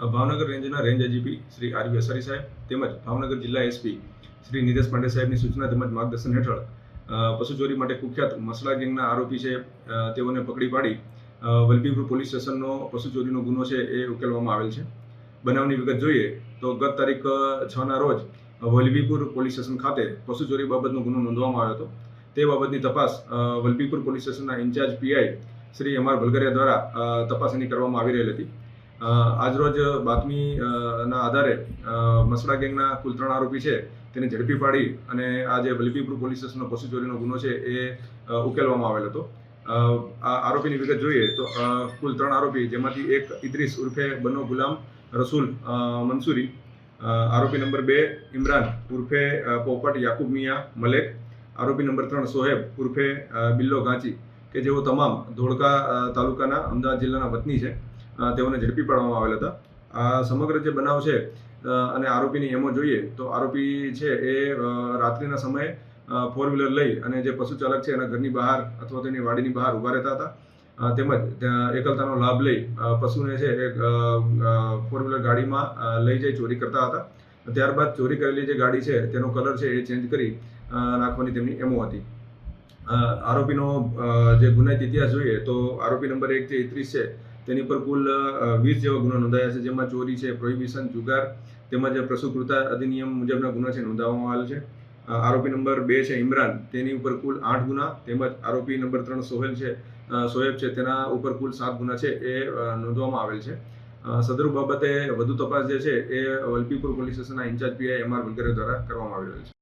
ભાવનગર રેન્જના range AGP Shri R વી અસારી સાહેબ તેમજ ભાવનગર જિલ્લા એસપી શ્રી નિતેશ પાંડે સાહેબની સૂચના તેમજ માર્ગદર્શન હેઠળ પશુ ચોરી માટે કુખ્યાત મસલા ગેંગના આરોપી છે તેઓને પકડી પાડી વલભીપુર પોલીસ સ્ટેશનનો પશુ ચોરીનો ગુનો છે એ ઉકેલવામાં આવેલ છે. બનાવની વિગત જોઈએ તો ગત તારીખ 6ના રોજ વલભીપુર પોલીસ સ્ટેશન ખાતે પશુ ચોરી બાબતનો ગુનો નોંધવામાં આવ્યો હતો. તે બાબતની તપાસ વલભીપુર પોલીસ સ્ટેશનના incharge PI Shri M R Bhalgariya દ્વારા તપાસણી કરવામાં આવી રહેલી હતી. આજરોજ બાતમીના આધારે મસલા ગેંગના કુલ 3 આરોપી છે તેને ઝડપી પાડી અને આ જે વલભીપુર પોલીસ સ્ટેશનનો પશુ ચોરીનો ગુનો છે એ ઉકેલવામાં આવેલ હતો. આ આરોપીની વિગત જોઈએ તો કુલ 3 આરોપી, જેમાંથી એક ઇદ્રીસ ઉર્ફે બનો ગુલામ રસૂલ મંસૂરી, આરોપી નંબર 2 ઇમરાન ઉર્ફે પોપટ યાકુબ મિયા મલેક, આરોપી નંબર 3 સોહેબ ઉર્ફે બિલ્લો ગાંચી, કે જેઓ તમામ ધોળકા તાલુકાના અમદાવાદ જિલ્લાના વતની છે. તેઓને ઝડપી પાડવામાં આવેલ હતા. આ સમગ્ર જે બનાવ છે અને આરોપીની એમો જોઈએ તો આરોપી છે એ રાત્રિના સમયે 4-વ્હીલર લઈ અને જે પશુ ચાલક છે એના ઘરની બહાર અથવા તો એની વાડીની બહાર ઊભા રહેતા હતા. તેમજ એકલતાનો લાભ લઈ પશુને છે એ 4-વ્હીલર ગાડીમાં લઈ જઈ ચોરી કરતા હતા. ત્યારબાદ ચોરી કરેલી જે ગાડી છે તેનો કલર છે એ ચેન્જ કરી નાખવાની તેમની એમો હતી. આરોપીનો જે ગુનાહિત ઇતિહાસ જોઈએ તો આરોપી નંબર 1 જે ઇદ્રીસ છે તેની પર કુલ 20 જેવા ગુના નોંધાયા છે, જેમાં ચોરી છે, પ્રોહિબિશન, જુગાર તેમજ પ્રસુકૃતા અધિનિયમ મુજબના ગુના છે નોંધાવવામાં આવેલ છે. આરોપી નંબર 2 છે ઇમરાન, તેની ઉપર કુલ 8 ગુના તેમજ આરોપી નંબર 3 સોહેબ છે તેના ઉપર કુલ 7 ગુના છે એ નોંધવામાં આવેલ છે. સદરૂપ બાબતે વધુ તપાસ જે છે એ વલભીપુર પોલીસ સ્ટેશનના ઇન્ચાર્જ પીઆઈ એમ આર ભલગરિયા દ્વારા કરવામાં આવી રહેલ છે.